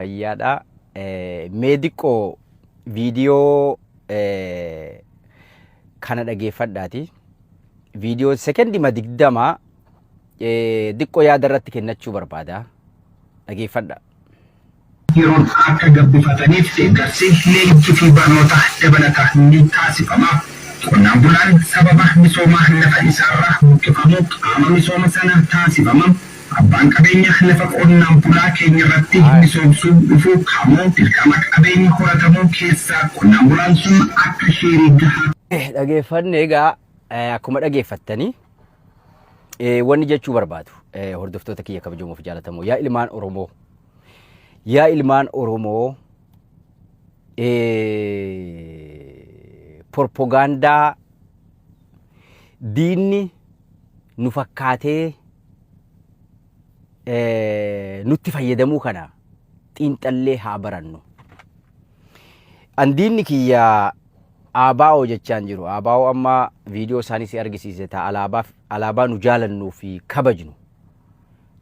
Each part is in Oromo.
Fayyaadha. Meediqoo viidiyoo kana dhageeffadhaati. Viidiyoo sekendima 20 diqqoo yaada irratti kennachuu barbaada. Dhageeffadha. Yeroon akka gabbifataniif deeggarsi leenjii fi barnoota dabalataa ni taasifama. Qonnaan bulaan sababa misoomaa lafa isaarraa buqqifamuu qaama misooma sana taasifama. Abbaan qabeenya lafa qonnaan bulaa keenya irratti misoomsuu dhufuu qaamuu dirqama qabeenya horatamuu keessaa qonnaan bulaan sun akka sheerii gahaa. Dhageeffanne egaa akkuma dhageeffattanii wanni jechuu barbaadu hordoftoota kiyya kabajamoo fi jaallatamoo yaa ilmaan Oromoo. Yaa ilmaan Oromoo propagaandaa diinni nu fakkaatee nutti fayyadamuu kana xiinxallee haa barannu. An diinni kiyya ABO jechaan jiru. ABO amma viidiyoo isaanii si argisiise ta alaabaa nu jaalannuu fi kabajnu.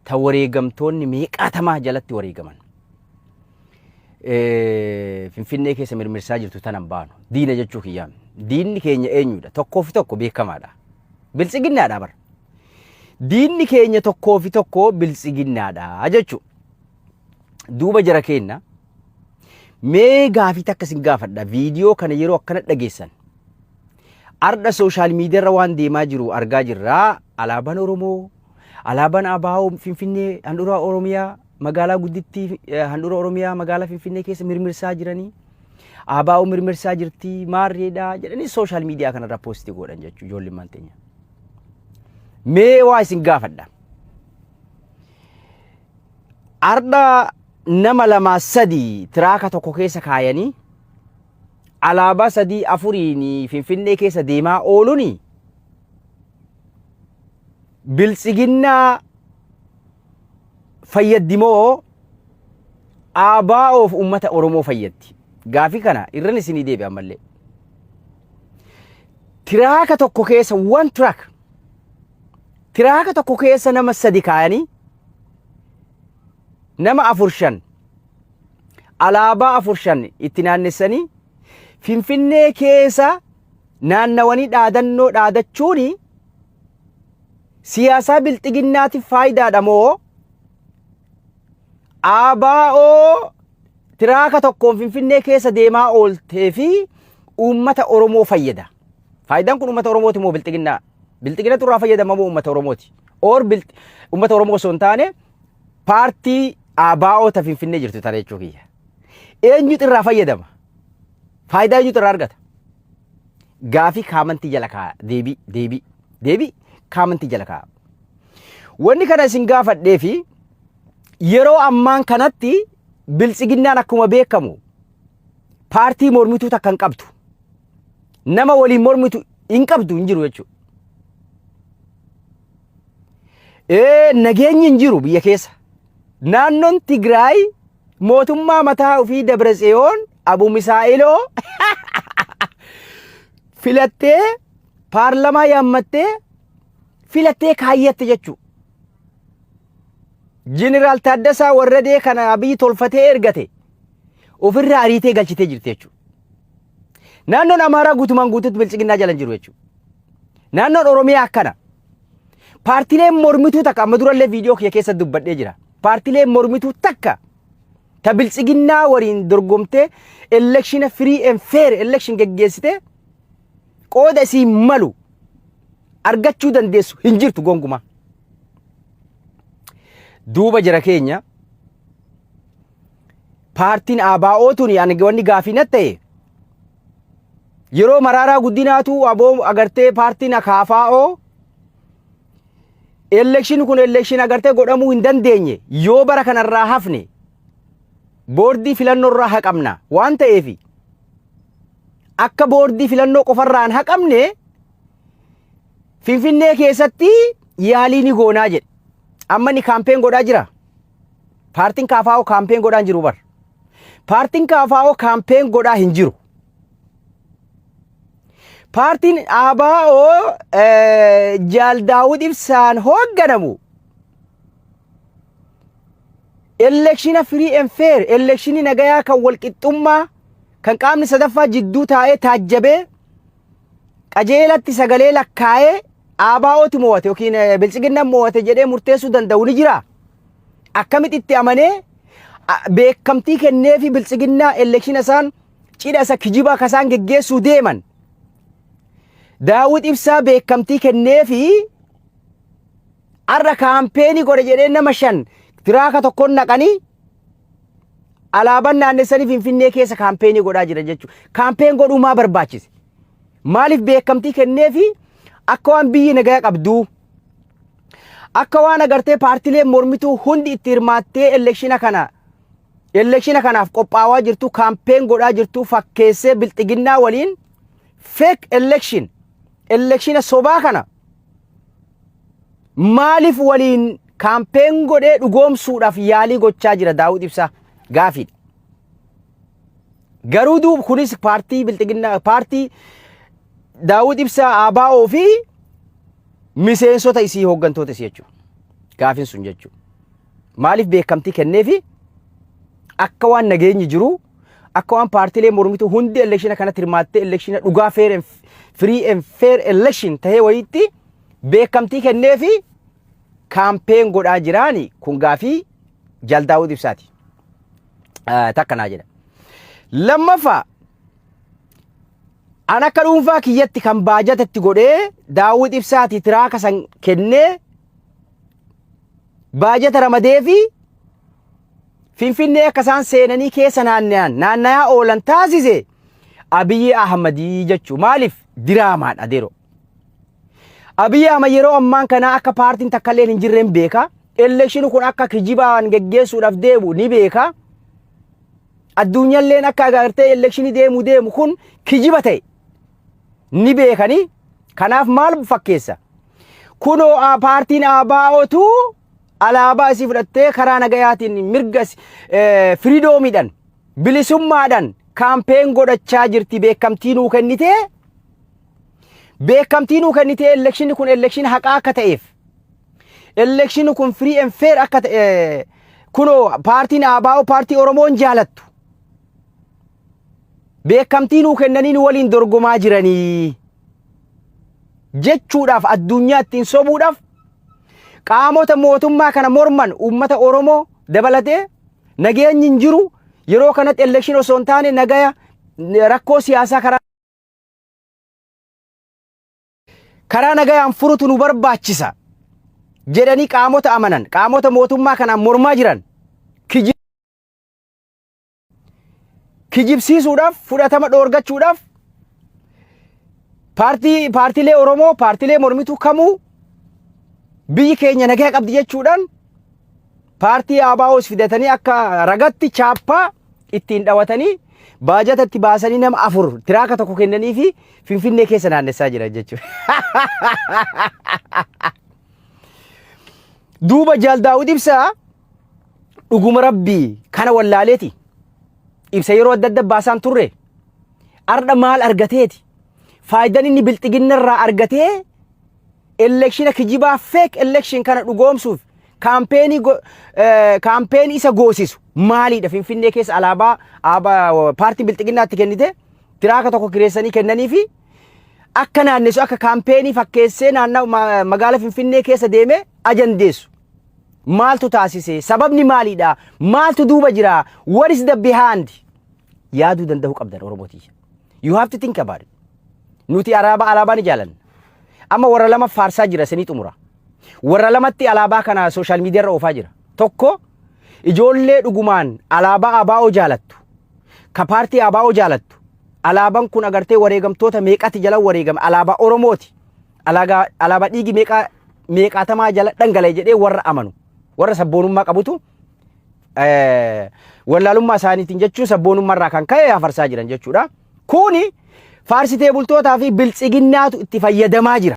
Ta wareegamtoonni meeqaatamaa jalatti wareegaman. Finfinnee keessa mirmirsaa jirtu tanan baanu. Diina jechuu kiyyaan. Diinni keenya eenyudha? Tokkoo fi tokko beekamaadha. Biltsiginnaadha bara. Diinni keenya tokkoo fi tokko biltsiginnaadha jechuu. Duuba jara keenya mee gaafii takka sin gaafadha. Viidiyoo kana yeroo akkana dhageessan. Arda sooshaal miidiyaa irra waan deemaa jiru argaa jirra. Alaabaan Oromoo, alaabaan ABO Finfinnee handhuura Oromiyaa magaalaa gudditti handhuura Oromiyaa magaalaa Finfinnee keessa mirmirsaa jiranii. ABO mirmirsaa jirti maarreedha jedhanii sooshaal miidiyaa kanarra poostii godhan jechuu ijoolleen teenya. Mee waa isin gaafadha. Arda nama 2-3 tiraaka tokko keessa kaayanii alaabaa 3-4 Finfinnee keessa deemaa ooluni biltsiginnaa fayyaddi moo ABO'f ummata Oromoo fayyaddi? Gaafii kana irran isinii deebi'a ammallee. Tiraaka tokko keessa tiraaka tokko keessa nama 3 kaayanii nama 4-5 alaabaa 4-5 itti naannessanii Finfinnee keessa naannawanii dhaadannoo dhaadachuuni siyaasaa biltsiginnaatiif faayidaadha moo ABO tiraaka tokkoon Finfinnee keessa deemaa ooltee fi uummata Oromoo fayyada? Faayidaan kun uummata Oromooti moo biltsiginnaa? Biltsiginnatu irraa fayyadama moo uummata Oromooti? Uummata Oromoo osoo hin taane paartii ABO ta Finfinnee jirtu tana jechuu kiyya. Eenyutu irraa fayyadama? Faayidaa eenyutu irraa argata? Gaafii kaamantii jala kaa'a. Deebii kaamantii jala kaa'a. Wanni kana isin gaafadhee fi yeroo ammaan kanatti biltsiginnaan akkuma beekamu paartii mormituu takka hin qabdu. Nama waliin mormitu hin qabdu hin jiru jechuudha. Nageenyi hin jiru biyya keessa. Naannoon Tigraay mootummaa mataa ofii Dabratsiyoon Abu Misaa'iloo filattee paarlamaa yaammattee filattee kaayyatte jechuudha. Jeneraal Taaddasaa Warradee kana Abiyyi tolfatee ergate ofirraa ariitee galchitee jirti jechuudha. Naannoon Amaaraa guutumaan guutuutti biltsiginnaa jala hin jiru jechuudha. Naannoon Oromiyaa akkana. Paartileen mormituu takka amma durallee viidiyoo kiyya keessa dubbadhee jira. Paartileen mormituu takka ta biltsiginnaa waliin dorgomtee election free and fair election geggeessite qooda isii malu argachuu dandeessu hin jirtu gonkumaa. Duuba jara keenya paartiin ABO'tuun wanni gaafii natti ta'e yeroo Maraaraa Guddinaatu aboo agartee paartiin KFO election kun election agartee godhamuu hin dandeenye yoo bara kanarraa hafne boordii filannoo irraa haqamna waan ta'eef akka boordii filannoo qofarraan haqamne Finfinnee keessatti yaalii ni goonaa jedhe. Amma ni kaampeen godhaa jira. Paartiin KFO kaampeen godhaa hin jiru bar. Paartiin KFO kaampeen godhaa hin jiru. Paartiin ABO Jaal Daawud Ibsaan hoogganamu Election free and fair, election nagayaa kan walqixxummaa kan qaamni sadaffaa jidduu taa'ee taajjabee qajeelatti sagalee lakkaa'ee ABO'ti mo'ate yookiin bilchiginna mo'ate jedhee murteessuu danda'u ni jira. Akkamitti itti amanee beekamtii kennee fi bilchiginna election isaan cidha isa kijibaa kasaan geggeessuu deeman. Daawud Ibsaa beekamtii kennee fi arra kaampeenii godhe jedhee nama 5 tiraaka tokkoon naqanii alaabaan naannessanii Finfinnee keessa kaampeenii godhaa jira jechuudha. Kaampeen godhuu maa barbaachise? Maaliif beekamtii kennee fi akka waan biyyi nagaa qabdu akka waan agartee paartiilee mormituu hundi itti hirmaattee election kanaaf qophaawaa jirtu kaampeen godhaa jirtu fakkeessee bilxiginnaa waliin fake election sobaa kana maaliif waliin kaampeen godhee dhugoomsuudhaaf yaalii gochaa jira Daawud Ibsaa gaafiidha. Garuu duub kunis paartii bilxiginnaa paartii Daawud Ibsaa ABO fi miseensota isii hooggantoota isii jechuudha. Gaafin sun jechuudha. Maaliif beekamtii kennee fi akka waan nageenyi jiru akka waan paartiilee mormituu hundi election kanatti hirmaattee election dhugaa free and fair election tahee wayitti beekamtii kennee fi kaampeen godhaa jiraani kun gaafii Jaal Daawud Ibsaati. Takkanaa jedha. Lammaffaa an akka dhuunfaa kiyyatti kan baajatatti godhee Daawud Ibsaati tiraaka san kennee baajata ramadee fi Finfinnee akka isaan seenanii keessa naannayaa oolan taasise Abiyyi Ahmadii jechuu maaliif diraamaadha adeero. Abiyyi Ahmad yeroo ammaan kana akka paartiin takkallee hin jirreen beeka. Election kun akka kijibaan geggeessuudhaaf deemu ni beeka. Addunyaalleen akka agartee election deemu kun kijiba ta'e ni beekani. Kanaaf maal fakkeessa? Kunoo paartiin ABO'tu alaabaa isii fudhattee karaa nagayaatiin mirga freedomidhaan bilisummaadhaan kaampeen godhachaa jirti beekamtii nuu kennitee. Beekamtii nuu kennitee election kun election haqaa akka ta'eef election kun free and fair akka ta'e kunoo paartiin ABO paartii Oromoon jaalattu beekamtii nuu kennanii nu waliin dorgomaa jiranii jechuudhaaf addunyaa ittiin sobuudhaaf qaamota mootummaa kana morman uummata Oromoo dabalatee nageenyi hin jiru yeroo kanatti election osoo hin taane nagaya rakkoo siyaasaa karaa nagayaan furutu nu barbaachisa jedhanii qaamota amanan qaamota mootummaa kanaan mormaa jiran kijibsiisuudhaaf fudhatama dhoorgachuudhaaf paartiilee Oromoo paartiilee mormituu kamuu biyyi keenya nagaa qabdi jechuudhaan paartii ABO's fidatanii akka ragatti chaappaa ittiin dhawatanii baajatatti baasanii nama 4 tiraaka tokko kennanii fi Finfinnee keessa naannessaa jira jechuudha. Duuba Jaal Daawud Ibsaa dhuguma rabbii kana wallaaleeti. Ibsa yeroo adda baasaan turre arda maal argateeti? Faayidaan inni bilxiginna irraa argatee election kijibaa fake election kana dhugoomsuuf kaampeenii isa goosisu maaliidha? Finfinnee keessa alaabaa paartii bilxiginnaatti kennite tiraaka tokko kireessanii kennanii fi akka naannessu akka kaampeenii fakkeessee naannoo magaalaa Finfinnee keessa deemee ajandeessu. Maaltu taasise? Sababni maaliidha? Maaltu duuba jira? What is the behind? Yaaduu danda'uu qabdan Oromootii. You have to think about it. Nuti alaabaa ni jaalanna. Amma warra lama faarsaa jira sanii xumura. Warra lamatti alaabaa kana social media irra oofaa jira. Tokko ijoollee dhugumaan alaabaa ABO jaalattu. Ka paartii ABO jaalattu. Alaabaan kun agartee wareegamtoota meeqatti jala wareegame alaabaa Oromooti. Alaabaa dhiigi meeqatamaa jala dhangala'e jedhee warra amanu. Warra sabboonummaa qabutu wallaalummaa isaaniitiin jechuun sabboonummaa irraa kan ka'e afarsaa jiran jechuudha. Kuni faarsitee bultootaa fi biltsiginnaatu itti fayyadamaa jira.